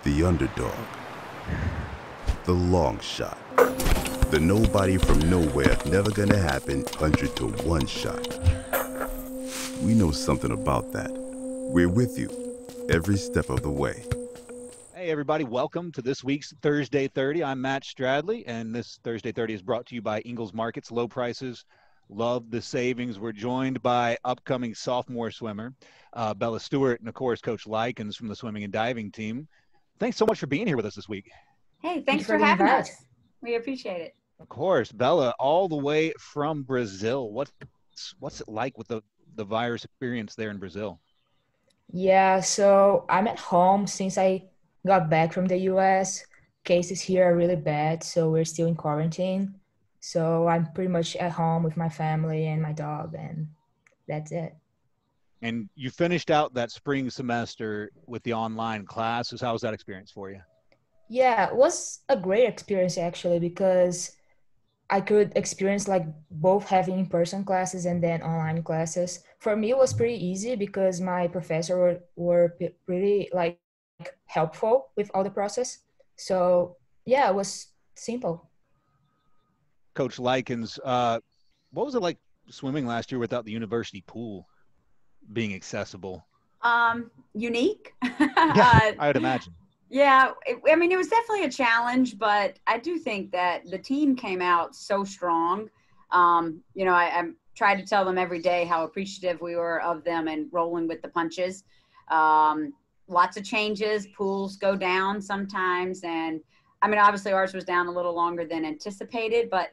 The underdog. The long shot. The nobody from nowhere, never gonna happen 100 to 1 shot. We know something about that. We're with you every step of the way. Hey everybody, welcome to this week's Thursday 30. I'm Matt Stradley, and this Thursday 30 is brought to you by Ingles Markets. Low prices, love the savings. We're joined by upcoming sophomore swimmer, Bela Stuart, and of course, Coach Lykins from the swimming and diving team. Thanks so much for being here with us this week. Hey, thanks for having us. We appreciate it. Of course, Bela, all the way from Brazil. What's it like with the virus experience there in Brazil? Yeah, so I'm at home since I got back from the US. Cases here are really bad, so we're still in quarantine. So I'm pretty much at home with my family and my dog, and that's it. And you finished out that spring semester with the online classes. How was that experience for you? Yeah, it was a great experience actually because I could experience like both having in-person classes and then online classes. For me, it was pretty easy because my professor were pretty like helpful with all the process. So yeah, it was simple. Coach Lykins, what was it like swimming last year without the university pool being accessible? Unique. Yeah, I would imagine. Yeah, it was definitely a challenge, but I do think that the team came out so strong. I tried to tell them every day how appreciative we were of them and rolling with the punches. Lots of changes, pools go down sometimes. And obviously ours was down a little longer than anticipated, but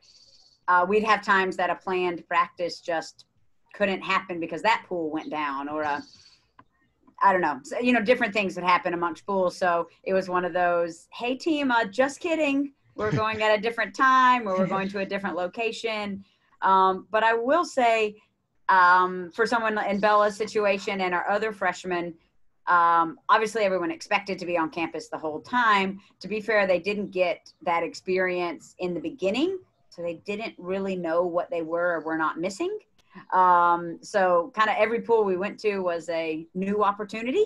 we'd have times that a planned practice just couldn't happen because that pool went down, or I don't know. So, different things that happen amongst pools. So it was one of those, hey team, just kidding. We're going at a different time, or we're going to a different location. But I will say, for someone in Bela's situation and our other freshmen, obviously everyone expected to be on campus the whole time. To be fair, they didn't get that experience in the beginning. So they didn't really know what they were or were not missing. So kind of every pool we went to was a new opportunity.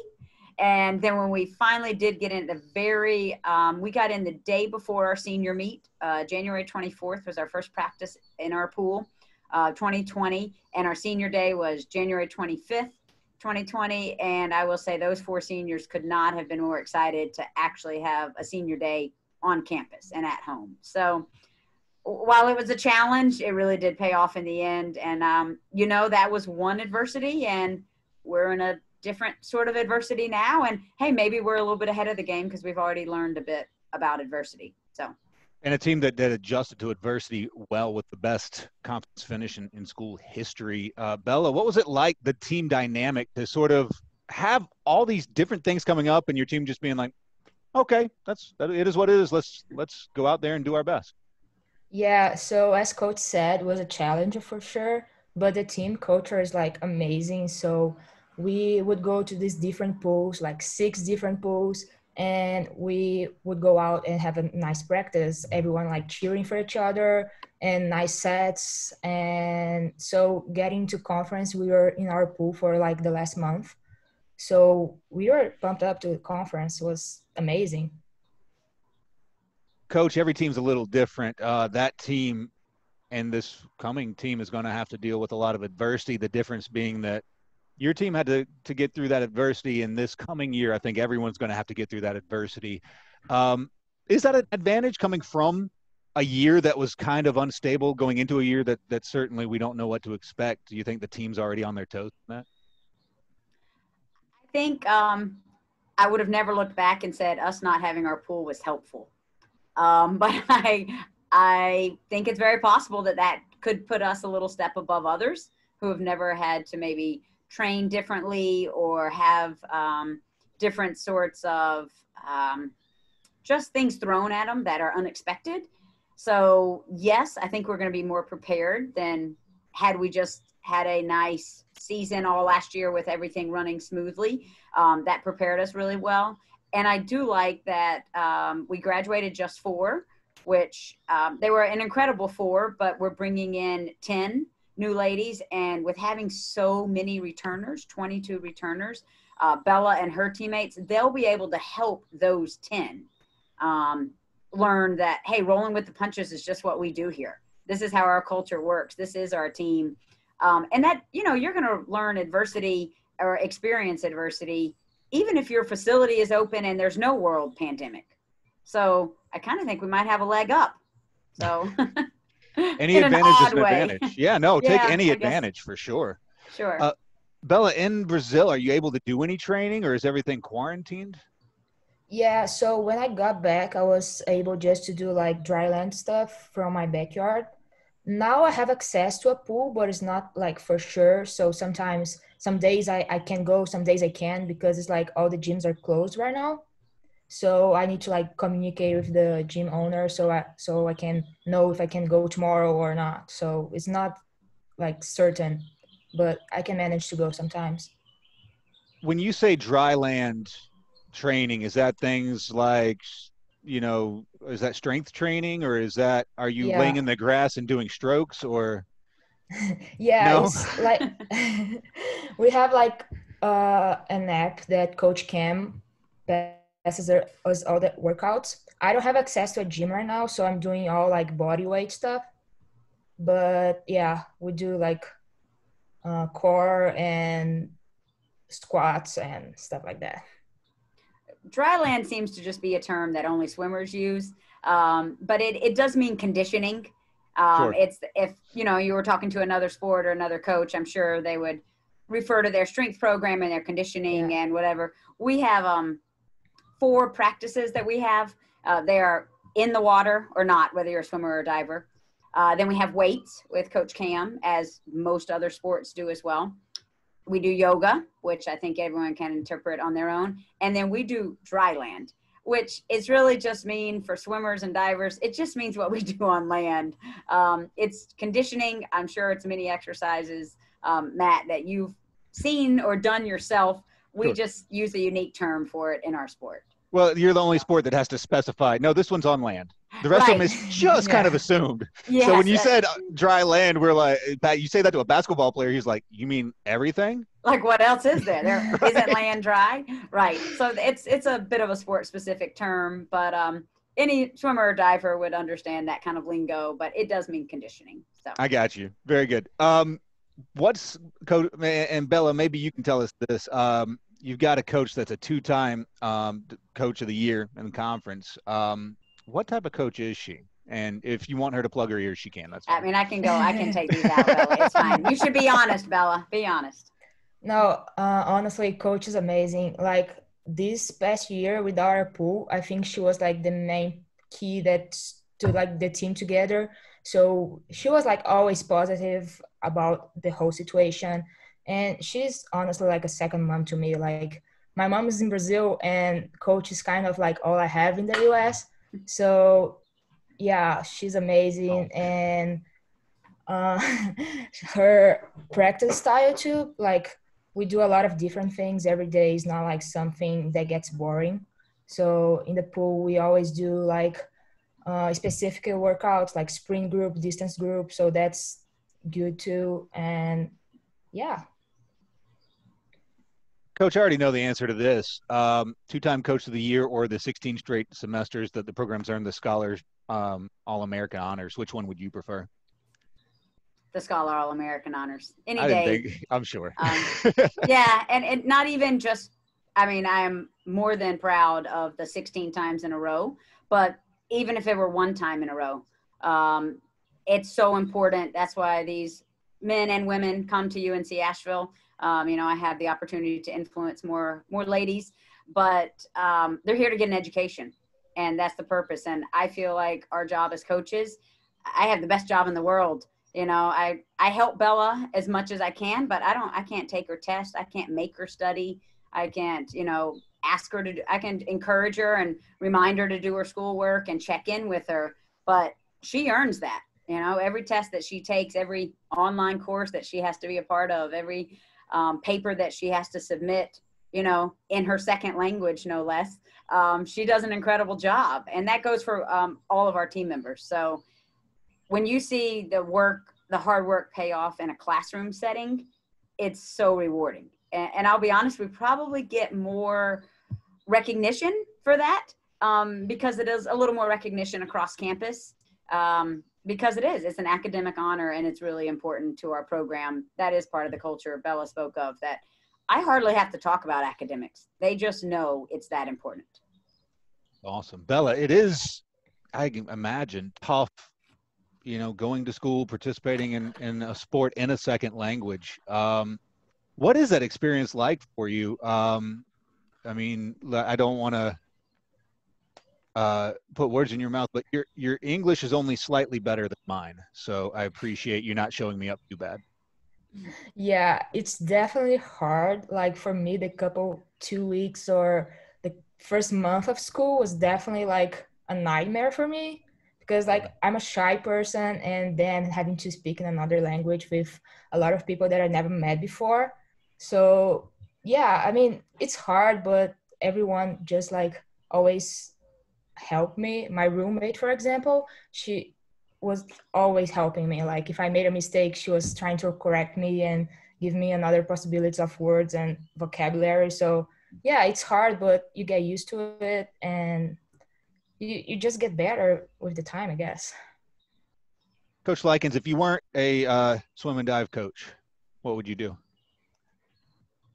And then when we finally did get in we got in the day before our senior meet. January 24th was our first practice in our pool, 2020. And our senior day was January 25th, 2020. And I will say those 4 seniors could not have been more excited to actually have a senior day on campus and at home. So while it was a challenge, it really did pay off in the end. And, that was one adversity, and we're in a different sort of adversity now. And hey, maybe we're a little bit ahead of the game because we've already learned a bit about adversity. So, and a team that adjusted to adversity well with the best conference finish in school history. Bela, what was it like, the team dynamic, to sort of have all these different things coming up and your team just being like, okay, it is what it is. Let's go out there and do our best. Yeah, so as coach said, it was a challenge for sure, but the team culture is like amazing. So we would go to these different pools, like 6 different pools, and we would go out and have a nice practice, everyone like cheering for each other and nice sets. And so getting to conference, we were in our pool for like the last month. So we were pumped up to the conference. It was amazing. Coach, every team's a little different. That team and this coming team is going to have to deal with a lot of adversity. The difference being that your team had to get through that adversity, and this coming year, I think everyone's going to have to get through that adversity. Is that an advantage coming from a year that was kind of unstable, going into a year that certainly we don't know what to expect? Do you think the team's already on their toes in that? I think I would have never looked back and said us not having our pool was helpful. But I think it's very possible that could put us a little step above others who have never had to maybe train differently or have different sorts of just things thrown at them that are unexpected. So yes, I think we're going to be more prepared than had we just had a nice season all last year with everything running smoothly. That prepared us really well. And I do like that we graduated just 4, which they were an incredible 4, but we're bringing in 10 new ladies. And with having so many returners, 22 returners, Bella and her teammates, they'll be able to help those 10 learn that, hey, rolling with the punches is just what we do here. This is how our culture works. This is our team. And that, you're going to learn adversity or experience adversity, even if your facility is open and there's no world pandemic. So I kind of think we might have a leg up. So any in advantage is an way. advantage. Yeah, no, Yeah, take any I guess. advantage for sure. Sure. Bella, in Brazil, are you able to do any training or is everything quarantined? Yeah, so when I got back, I was able just to do like dryland stuff from my backyard. Now I have access to a pool, but it's not like for sure. So sometimes, some days I can go, some days I can't because it's like all the gyms are closed right now. So I need to like communicate with the gym owner so I can know if I can go tomorrow or not. So it's not like certain, but I can manage to go sometimes. When you say dry land training, is that things like, is that strength training or are you laying Yeah. in the grass and doing strokes or Yeah, no? it's like we have like an app that Coach Cam passes us all the workouts. I don't have access to a gym right now, so I'm doing all like body weight stuff. But yeah, we do like core and squats and stuff like that. Dryland seems to just be a term that only swimmers use, but it does mean conditioning. Sure. It's if you were talking to another sport or another coach, I'm sure they would refer to their strength program and their conditioning and whatever. We have 4 practices that we have. They are in the water or not, whether you're a swimmer or a diver. Then we have weights with Coach Cam, as most other sports do as well. We do yoga, which I think everyone can interpret on their own. And then we do dryland, which is really just mean for swimmers and divers. It just means what we do on land. It's conditioning. I'm sure it's many exercises, Matt, that you've seen or done yourself. We just use a unique term for it in our sport. Well, you're the only sport that has to specify, no, this one's on land. The rest of them is just kind of assumed. Yes, so when you said dry land, we're like, you say that to a basketball player, he's like, you mean everything? Like what else is there? There isn't land dry. Right. So it's a bit of a sport specific term, but any swimmer or diver would understand that kind of lingo, but it does mean conditioning. So I got you. Very good. What's coach, and Bella, maybe you can tell us this. You've got a coach that's a 2-time coach of the year in the conference. What type of coach is she? And if you want her to plug her ears, she can. That's fine. I mean, I can take these out, Bella. It's fine. You should be honest, Bella. Be honest. No, honestly, coach is amazing. Like this past year with our pool, I think she was like the main key that to like the team together. So she was like always positive about the whole situation. And she's honestly like a second mom to me. Like my mom is in Brazil and coach is kind of like all I have in the US. So yeah, she's amazing. And her practice style too, like we do a lot of different things every day. It's not like something that gets boring. So in the pool, we always do like specific workouts like sprint group, distance group. So that's good too. And yeah. Coach, I already know the answer to this. 2-time coach of the year or the 16 straight semesters that the program's earned the Scholars All-American honors. Which one would you prefer? The Scholar All-American honors. Any I day. didn't think, I'm sure. Yeah, and not even just, I mean, I am more than proud of the 16 times in a row, but even if it were 1 time in a row, it's so important. That's why these men and women come to UNC Asheville. I have the opportunity to influence more ladies, but they're here to get an education, and that's the purpose. And I feel like our job as coaches, I have the best job in the world. I help Bella as much as I can, but I can't take her test. I can't make her study. I can't, ask her to do, I can encourage her and remind her to do her schoolwork and check in with her, but she earns that. Every test that she takes, every online course that she has to be a part of, every paper that she has to submit, in her second language, no less. She does an incredible job. And that goes for all of our team members. So when you see the hard work pay off in a classroom setting, it's so rewarding. And I'll be honest, we probably get more recognition for that because it is a little more recognition across campus. Because it's an academic honor and it's really important to our program. That is part of the culture Bella spoke of, that I hardly have to talk about academics. They just know it's that important. Awesome. Bella, it is, I can imagine, tough, going to school, participating in a sport in a second language. What is that experience like for you? I mean, I don't want to put words in your mouth, but your English is only slightly better than mine. So I appreciate you not showing me up too bad. Yeah, it's definitely hard. Like for me, the 2 weeks or the first month of school was definitely like a nightmare for me because like I'm a shy person, and then having to speak in another language with a lot of people that I never met before. So yeah, I mean, it's hard, but everyone just like always help me. My roommate, for example, she was always helping me. Like if I made a mistake, she was trying to correct me and give me another possibilities of words and vocabulary. So yeah, it's hard, but you get used to it and you just get better with the time, I guess. Coach Lykins, if you weren't a swim and dive coach, what would you do?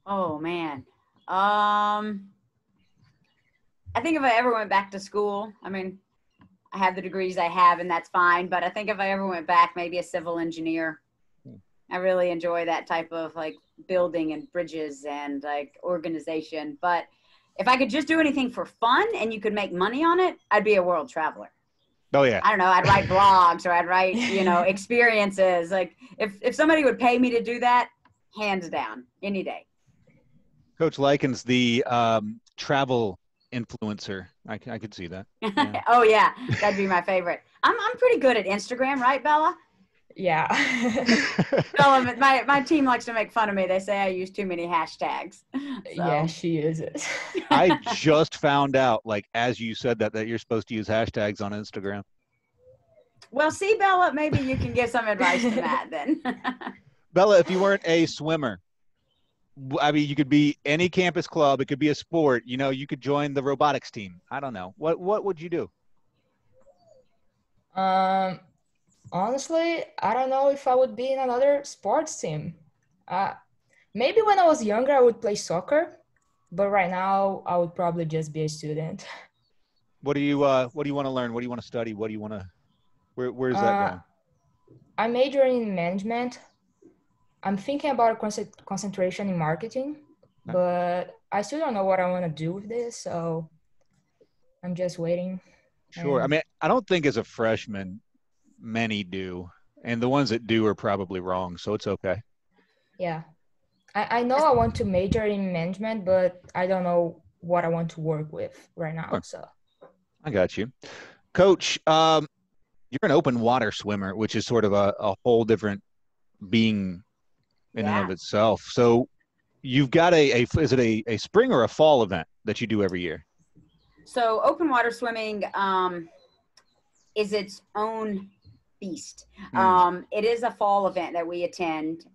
Oh man. I think if I ever went back to school, I mean, I have the degrees I have and that's fine, but I think if I ever went back, maybe a civil engineer. I really enjoy that type of like building and bridges and like organization. But if I could just do anything for fun and you could make money on it, I'd be a world traveler. Oh yeah. I don't know, I'd write blogs or I'd write, experiences. Like if somebody would pay me to do that, hands down, any day. Coach Lykins, the travel influencer. I could see that. Yeah. Oh yeah, that'd be my favorite. I'm pretty good at Instagram, right, Bella? Yeah. Bella, my team likes to make fun of me. They say I use too many hashtags. So. Yeah, she uses. I just found out, like as you said that you're supposed to use hashtags on Instagram. Well, see, Bella, maybe you can give some advice to Matt then. Bella, if you weren't a swimmer, I mean, you could be any campus club. It could be a sport. You could join the robotics team. I don't know. What would you do? Honestly, I don't know if I would be in another sports team. Maybe when I was younger, I would play soccer, but right now I would probably just be a student. What do you want to learn? What do you want to study? What do you want to? Where is that going? I'm majoring in management. I'm thinking about concentration in marketing, but I still don't know what I want to do with this, so I'm just waiting. Sure. I mean, I don't think as a freshman many do, and the ones that do are probably wrong, so it's okay. Yeah. I know I want to major in management, but I don't know what I want to work with right now. Sure. So I got you. Coach, you're an open water swimmer, which is sort of a whole different being in and of itself. So you've got is it a spring or a fall event that you do every year? So open water swimming is its own beast. It is a fall event that we attend.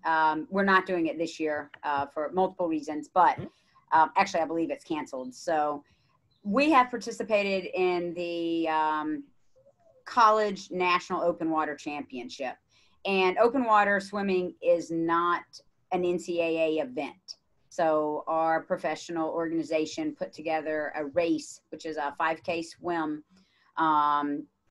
We're not doing it this year for multiple reasons, but actually I believe it's canceled. So we have participated in the College National Open Water Championship. And open water swimming is not an NCAA event. So our professional organization put together a race, which is a 5K swim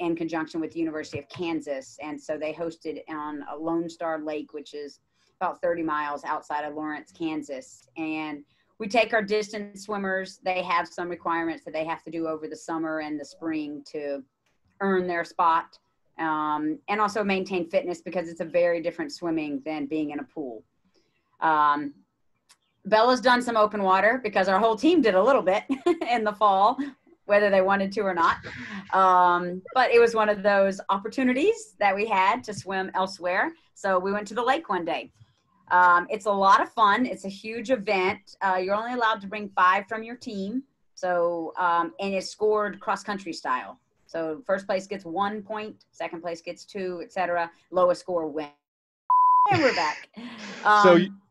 in conjunction with the University of Kansas. And so they hosted on a Lone Star Lake, which is about 30 miles outside of Lawrence, Kansas. And we take our distance swimmers. They have some requirements that they have to do over the summer and the spring to earn their spot. And also maintain fitness because it's a very different swimming than being in a pool. Bella's done some open water because our whole team did a little bit in the fall, whether they wanted to or not. But it was one of those opportunities that we had to swim elsewhere. So we went to the lake one day. It's a lot of fun. It's a huge event. You're only allowed to bring 5 from your team. So, and it's scored cross-country style. So first place gets 1 point, second place gets 2, etc. Lowest score wins. And we're back.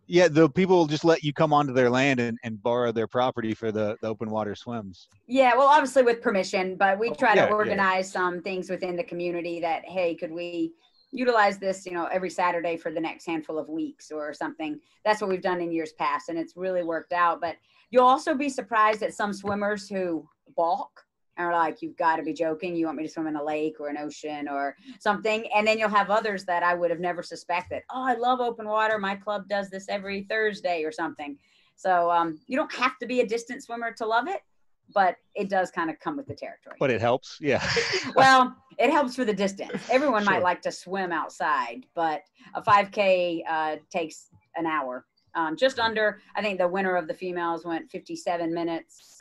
Yeah, the people just let you come onto their land and borrow their property for the open water swims. Yeah, well, obviously with permission, but we try to yeah. organize some things within the community that, hey, could we utilize this, every Saturday for the next handful of weeks or something. That's what we've done in years past, and it's really worked out. But you'll also be surprised at some swimmers who balk and are like, you've got to be joking. You want me to swim in a lake or an ocean or something? And then you'll have others that I would have never suspected. Oh, I love open water. My club does this every Thursday or something. So you don't have to be a distance swimmer to love it, but it does kind of come with the territory. But it helps, yeah. Well, it helps for the distance. Everyone Sure. might like to swim outside, but a 5K takes an hour. Just under, I think the winner of the females went 57 minutes.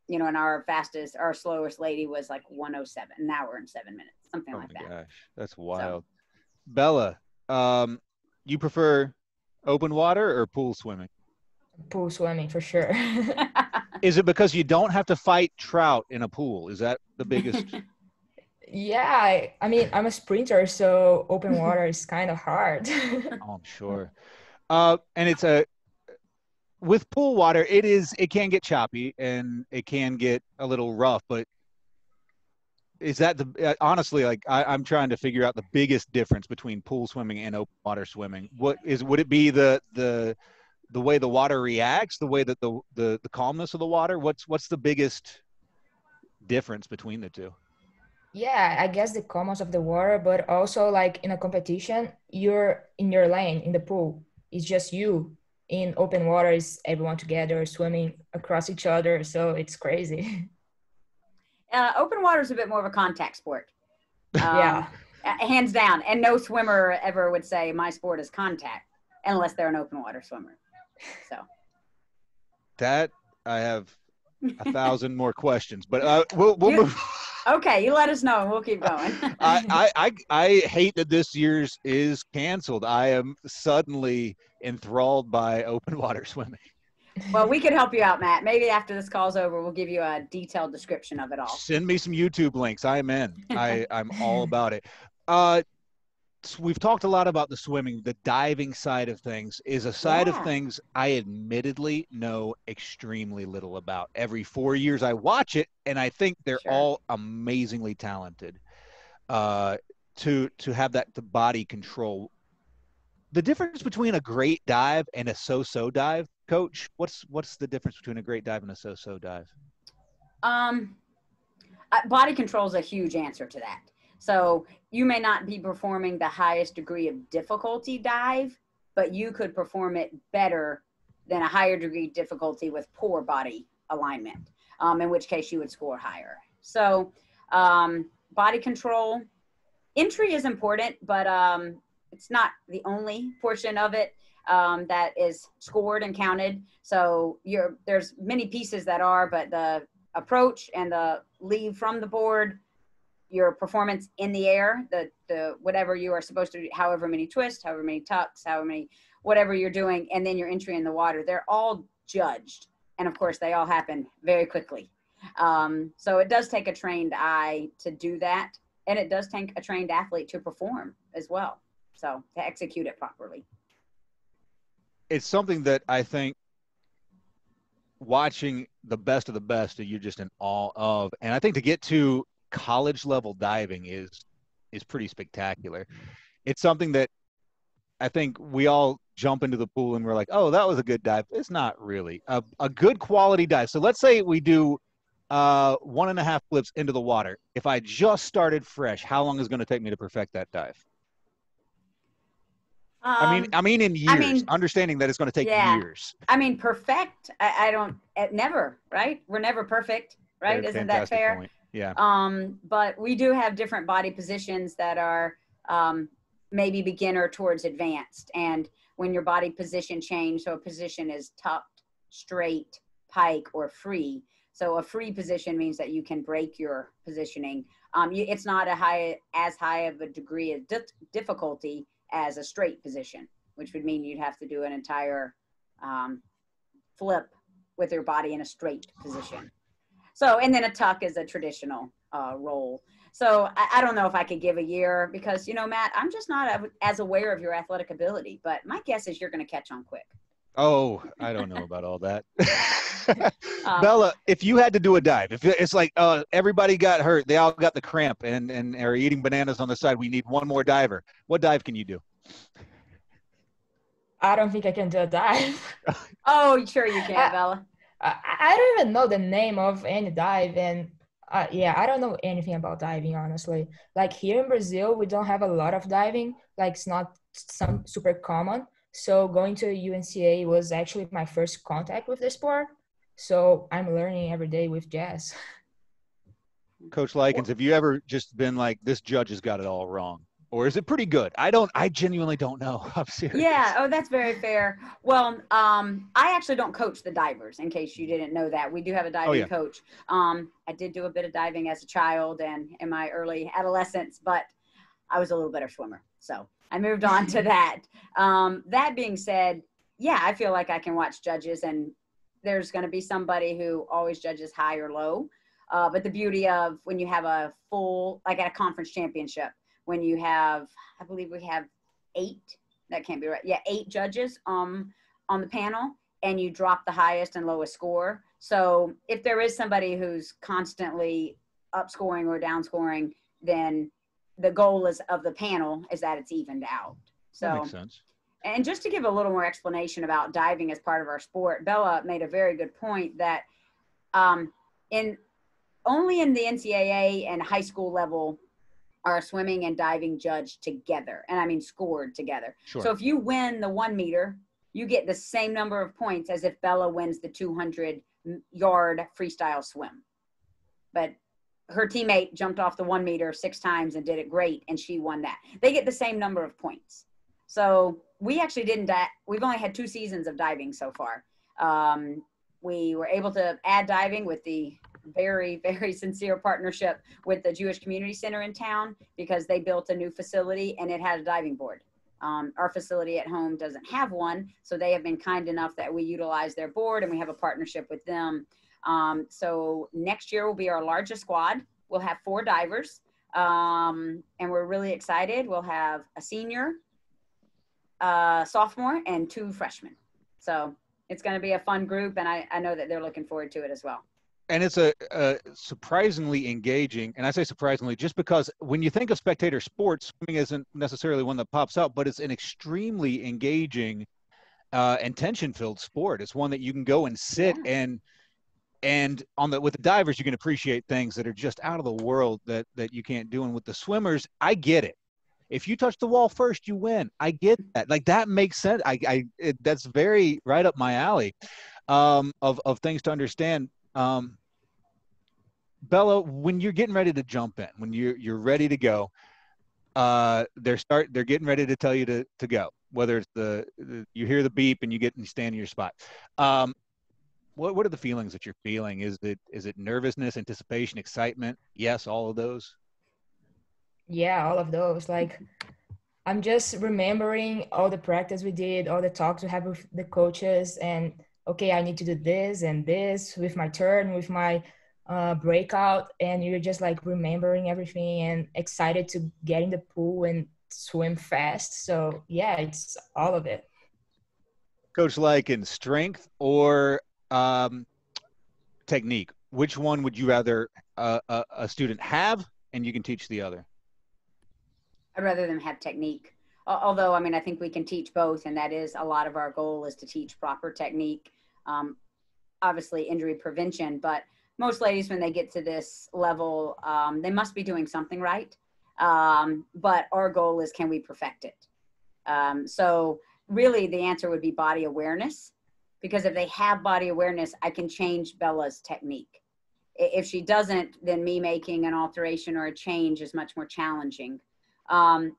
And our slowest lady was like 107, an hour and 7 minutes, something like that. Gosh, that's wild. So, Bella, you prefer open water or pool swimming? Pool swimming for sure. Is it because you don't have to fight trout in a pool? Is that the biggest? Yeah, I mean, I'm a sprinter, so open water is kind of hard. Oh, I'm sure. And it's with pool water, it can get choppy and it can get a little rough, but is that honestly, like I'm trying to figure out the biggest difference between pool swimming and open water swimming. Would it be the way the water reacts, the way that the calmness of the water? What's the biggest difference between the two? Yeah, I guess the calmness of the water, but also like in a competition, you're in your lane in the pool. It's just you. In open water, is everyone together swimming across each other, so it's crazy. Open water is a bit more of a contact sport. Yeah. Hands down. And no swimmer ever would say my sport is contact unless they're an open water swimmer. So that I have 1,000 more questions, but we'll move. Okay, you let us know and we'll keep going. I hate that this year's is canceled. I am suddenly enthralled by open water swimming. Well, we could help you out, Matt. Maybe after this call's over, we'll give you a detailed description of it all. Send me some YouTube links. I'm in. I'm all about it. We've talked a lot about the swimming. The diving side of things is a side of things I admittedly know extremely little about. Every 4 years I watch it, and I think they're all amazingly talented to have that body control. The difference between a great dive and a so-so dive, Coach, what's the difference between a great dive and a so-so dive? Body control is a huge answer to that. So you may not be performing the highest degree of difficulty dive, but you could perform it better than a higher degree of difficulty with poor body alignment, in which case you would score higher. So body control, entry is important, but it's not the only portion of it that is scored and counted. So there's many pieces that are, but the approach and the leave from the board, your performance in the air, the whatever you are supposed to do, however many twists, however many tucks, whatever you're doing, and then your entry in the water, they're all judged. And of course, they all happen very quickly. So it does take a trained eye to do that. And it does take a trained athlete to perform as well. So to execute it properly. It's something that I think watching the best of the best that you're just in awe of. And I think to get to college level diving is pretty spectacular. It's something that I think we all jump into the pool and we're like, oh, that was a good dive. It's not really a good quality dive. So let's say we do 1.5 flips into the water. If I just started fresh, how long is it going to take me to perfect that dive? I mean in years, understanding that it's going to take years. I mean, perfect. I don't, never, right? We're never perfect, right? Isn't that fair? Point. Yeah. But we do have different body positions that are maybe beginner towards advanced. And when your body position change, so a position is tucked, straight, pike, or free. So a free position means that you can break your positioning. It's not as high of a degree of difficulty as a straight position, which would mean you'd have to do an entire flip with your body in a straight position. So, and then a tuck is a traditional roll. So I don't know if I could give a year because, Matt, I'm just not as aware of your athletic ability, but my guess is you're going to catch on quick. Oh, I don't know about all that. Um, Bella, if you had to do a dive, if it's like everybody got hurt, they all got the cramp and are eating bananas on the side, we need one more diver. What dive can you do? I don't think I can do a dive. Oh, sure you can, Bella. I don't even know the name of any dive, and yeah, I don't know anything about diving, honestly. Like here in Brazil, we don't have a lot of diving. Like it's not some super common. So going to UNCA was actually my first contact with the sport. So I'm learning every day with Jazz. Coach Lykins, have you ever just been like, this judge has got it all wrong? Or is it pretty good? I genuinely don't know. I'm serious. Yeah. Oh, that's very fair. Well, I actually don't coach the divers, in case you didn't know that. We do have a diving coach. I did do a bit of diving as a child and in my early adolescence, but I was a little better swimmer. So I moved on to that. That being said, yeah, I feel like I can watch judges, and there's going to be somebody who always judges high or low. But the beauty of when you have a full, like at a conference championship, when you have, I believe we have 8, that can't be right. Yeah, 8 judges on the panel, and you drop the highest and lowest score. So if there is somebody who's constantly up scoring or down scoring, then the goal of the panel is that it's evened out. So that makes sense. And just to give a little more explanation about diving as part of our sport, Bella made a very good point that only in the NCAA and high school level are swimming and diving judged together. And I mean scored together. Sure. So if you win the 1 meter, you get the same number of points as if Bella wins the 200-yard freestyle swim. But her teammate jumped off the 1 meter 6 times and did it great, and she won that. They get the same number of points. So we actually we've only had 2 seasons of diving so far. We were able to add diving with the very, very sincere partnership with the Jewish Community Center in town, because they built a new facility and it had a diving board. Our facility at home doesn't have one, so they have been kind enough that we utilize their board, and we have a partnership with them. So next year will be our largest squad. We'll have 4 divers, and we're really excited. We'll have a senior, sophomore, and 2 freshmen. So it's going to be a fun group, and I know that they're looking forward to it as well. And it's a surprisingly engaging, and I say surprisingly just because when you think of spectator sports, swimming isn't necessarily one that pops out, but it's an extremely engaging and tension-filled sport. It's one that you can go and sit and with the divers, you can appreciate things that are just out of the world that you can't do. And with the swimmers, I get it. If you touch the wall first, you win. I get that. Like, that makes sense. That's very right up my alley of things to understand. Bella, when you're getting ready to jump in, when you're ready to go, they're getting ready to tell you to go. Whether it's you hear the beep and you stand in your spot. What are the feelings that you're feeling? Is it nervousness, anticipation, excitement? Yes, all of those. Yeah, all of those. Like, I'm just remembering all the practice we did, all the talks we had with the coaches, and okay, I need to do this and this with my turn, with my breakout, and you're just like remembering everything and excited to get in the pool and swim fast. So yeah, it's all of it. Coach Lykins, strength or technique, which one would you rather a student have and you can teach the other? I'd rather them have technique. Although, I mean, I think we can teach both, and that is a lot of our goal is to teach proper technique. Obviously injury prevention, but most ladies, when they get to this level, they must be doing something right. But our goal is, can we perfect it? So really the answer would be body awareness, because if they have body awareness, I can change Bella's technique. If she doesn't, then me making an alteration or a change is much more challenging.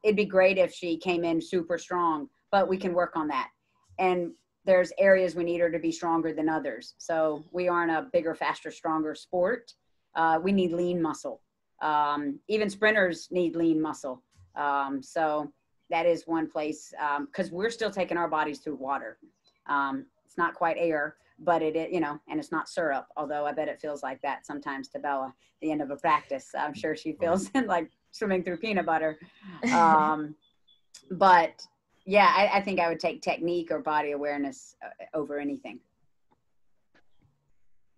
It'd be great if she came in super strong, but we can work on that. And there's areas we need her to be stronger than others. So we aren't a bigger, faster, stronger sport. We need lean muscle. Even sprinters need lean muscle. So that is one place, because we're still taking our bodies through water. It's not quite air, but you know, and it's not syrup, although I bet it feels like that sometimes to Bella at the end of a practice. I'm sure she feels like swimming through peanut butter. But yeah, I think I would take technique or body awareness over anything.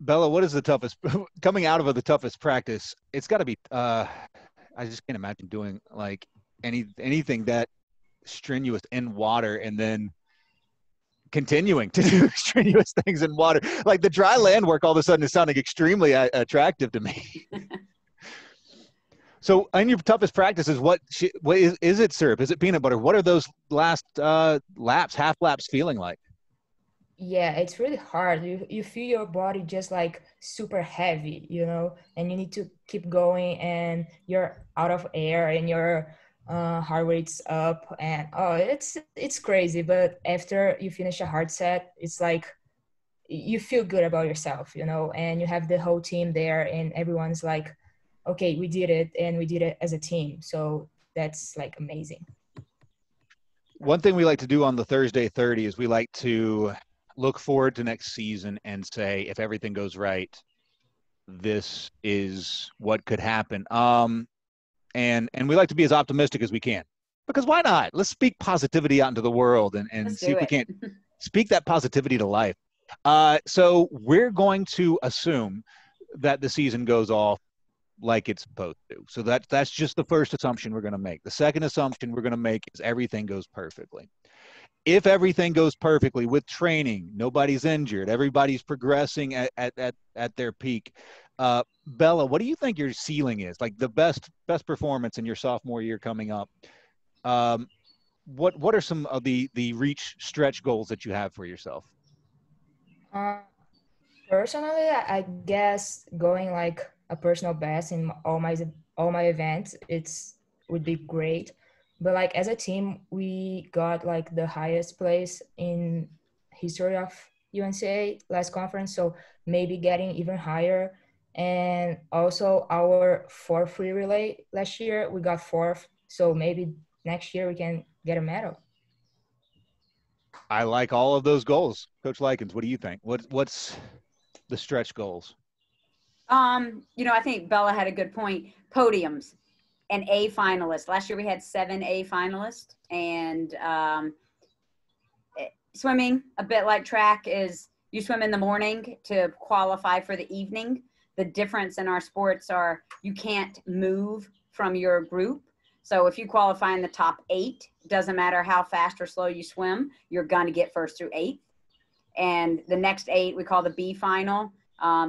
Bella, what is the toughest coming out of the toughest practice? It's got to be. I just can't imagine doing like anything that strenuous in water and then continuing to do strenuous things in water. Like the dry land work all of a sudden is sounding extremely attractive to me. So in your toughest practices, what is it syrup? Is it peanut butter? What are those last half laps feeling like? Yeah, it's really hard. You feel your body just like super heavy, you know, and you need to keep going and you're out of air and your heart rate's up and it's crazy. But after you finish a hard set, it's like you feel good about yourself, you know, and you have the whole team there and everyone's like, okay, we did it and we did it as a team. So that's like amazing. One thing we like to do on the Thursday 30 is we like to look forward to next season and say, if everything goes right, this is what could happen. And we like to be as optimistic as we can, because why not? Let's speak positivity out into the world and see if we can't speak that positivity to life. So we're going to assume that the season goes off like it's supposed to. So that's just the first assumption we're going to make. The second assumption we're going to make is everything goes perfectly. If everything goes perfectly with training, nobody's injured, everybody's progressing at their peak. Bella, what do you think your ceiling is? Like the best performance in your sophomore year coming up. What are some of the reach stretch goals that you have for yourself? Personally, I guess going like a personal best in all my events, would be great. But like as a team, we got like the highest place in history of UNCA last conference, so maybe getting even higher. And also our 4 free relay last year, we got 4th, so maybe next year we can get a medal. I like all of those goals. Coach Lykins, what do you think? What's the stretch goals? You know, I think Bella had a good point. Podiums. An A finalist. Last year we had 7 A finalists, and swimming, a bit like track, is you swim in the morning to qualify for the evening. The difference in our sports are you can't move from your group. So if you qualify in the top 8, doesn't matter how fast or slow you swim, you're going to get 1st through 8th. And the next 8 we call the B final.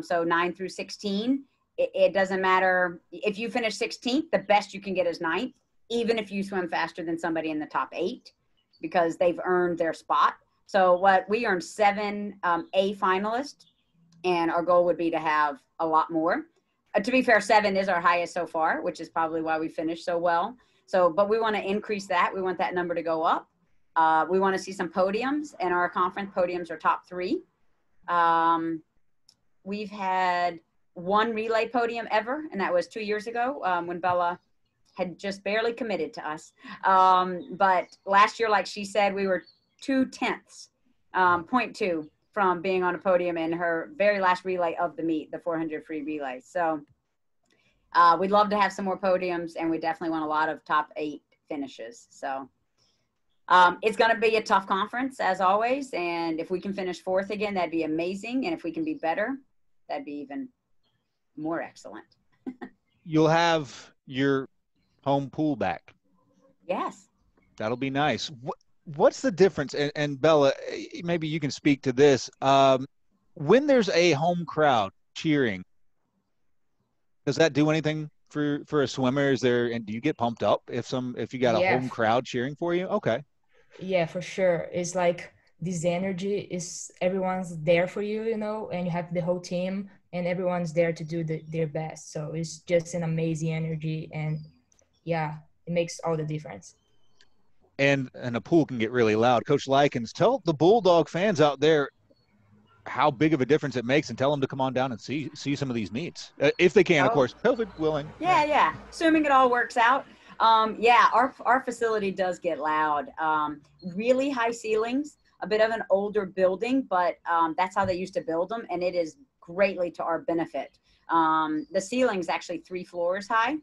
So 9 through 16. It doesn't matter if you finish 16th, the best you can get is 9th, even if you swim faster than somebody in the top 8, because they've earned their spot. So we earned 7 A finalists, and our goal would be to have a lot more. To be fair, 7 is our highest so far, which is probably why we finished so well. So, but we want to increase that. We want that number to go up. We want to see some podiums in our conference. Podiums are top 3. We've had 1 relay podium ever, and that was 2 years ago when Bella had just barely committed to us. But last year, like she said, we were 0.2, 0.2 from being on a podium in her very last relay of the meet, the 400 free relay. So we'd love to have some more podiums, and we definitely want a lot of top 8 finishes. So it's going to be a tough conference, as always, and if we can finish 4th again, that'd be amazing. And if we can be better, that'd be even more excellent. You'll have your home pool back. Yes. That'll be nice. What's the difference? And Bella, maybe you can speak to this. When there's a home crowd cheering, does that do anything for a swimmer? And do you get pumped up if you got a home crowd cheering for you? Okay. Yeah, for sure. It's like this energy is everyone's there for you, you know, and you have the whole team and everyone's there to do their best. So it's just an amazing energy, and yeah, it makes all the difference. And a pool can get really loud. Coach Lykins, tell the Bulldog fans out there how big of a difference it makes, and tell them to come on down and see some of these meets if they can, of course, COVID willing. Yeah. Assuming it all works out. Our facility does get loud. Really high ceilings. a bit of an older building, but that's how they used to build them, and it is greatly to our benefit. The ceiling's actually 3 floors high,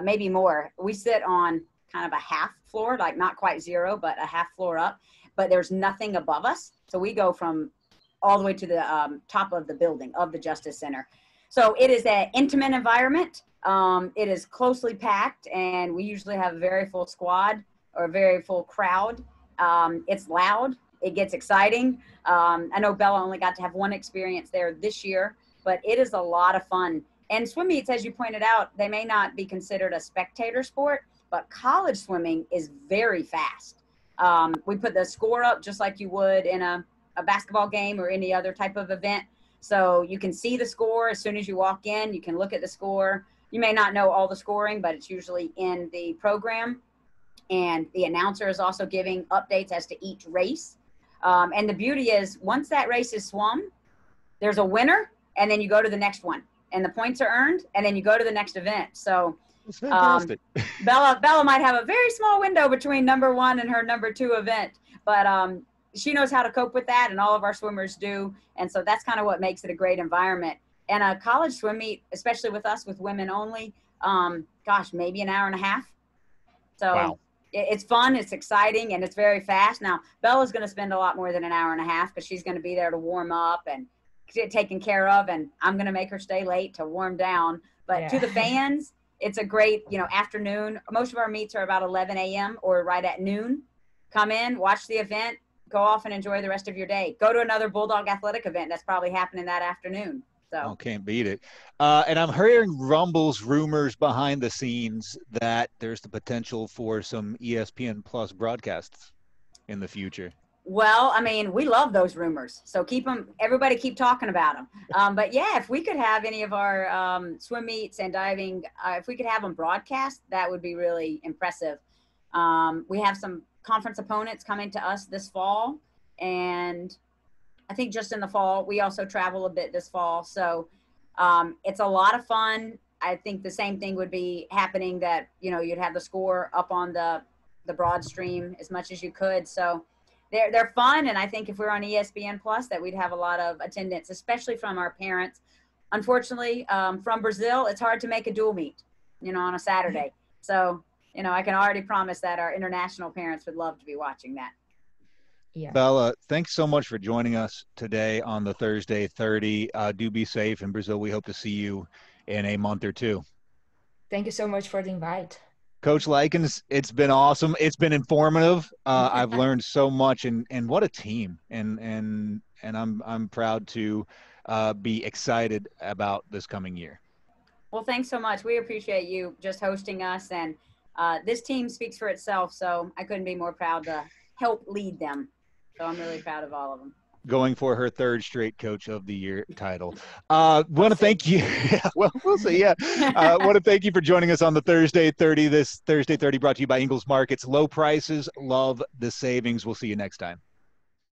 maybe more. We sit on kind of a half floor, like not quite 0, but a half floor up, but there's nothing above us. So we go from all the way to the top of the building of the Justice Center. So it is an intimate environment. It is closely packed, and we usually have a very full squad or a very full crowd. It's loud. It gets exciting. I know Bella only got to have 1 experience there this year, but it is a lot of fun. And swim meets, as you pointed out, they may not be considered a spectator sport, but college swimming is very fast. We put the score up just like you would in a basketball game or any other type of event. So you can see the score as soon as you walk in. You can look at the score. You may not know all the scoring, but it's usually in the program. And the announcer is also giving updates as to each race. And the beauty is, once that race is swum, there's a winner, and then you go to the next one. And the points are earned, and then you go to the next event. So It's fantastic. Bella might have a very small window between number 1 and her number 2 event, but she knows how to cope with that, and all of our swimmers do. And so that's kind of what makes it a great environment. And a college swim meet, especially with us, with women only, maybe an hour and a half. So Wow. It's fun, it's exciting, and it's very fast. Now, Bella's going to spend a lot more than an hour and a half because she's going to be there to warm up and get taken care of, and I'm going to make her stay late to warm down. But to the fans, it's a great, afternoon. Most of our meets are about 11 a.m. or right at noon. Come in, watch the event, go off and enjoy the rest of your day. Go to another Bulldog Athletic event that's probably happening that afternoon. So Oh, can't beat it. And I'm hearing rumors behind the scenes that there's the potential for some ESPN Plus broadcasts in the future. Well, I mean, we love those rumors. So everybody keep talking about them. But yeah, if we could have any of our swim meets and diving, if we could have them broadcast, that would be really impressive. We have some conference opponents coming to us this fall, and I think just in the fall, we also travel a bit this fall. So it's a lot of fun. I think the same thing would be happening, that, you'd have the score up on the broad stream as much as you could. So they're fun. And I think if we're on ESPN Plus, that we'd have a lot of attendance, especially from our parents. Unfortunately, from Brazil, it's hard to make a dual meet, on a Saturday. So, I can already promise that our international parents would love to be watching that. Yeah. Bella, thanks so much for joining us today on the Thursday 30. Do be safe in Brazil. We hope to see you in a month or 2. Thank you so much for the invite. Coach Lykins, it's been awesome. It's been informative. I've learned so much, and what a team. And I'm proud to be excited about this coming year. Well, thanks so much. We appreciate you just hosting us, and this team speaks for itself. So I couldn't be more proud to help lead them. So I'm really proud of all of them. Going for her 3rd straight Coach of the Year title. Want to thank you. Yeah, well, we'll see. Yeah. Want to thank you for joining us on the Thursday 30. This Thursday 30 brought to you by Ingles Markets. Low prices, love the savings. We'll see you next time.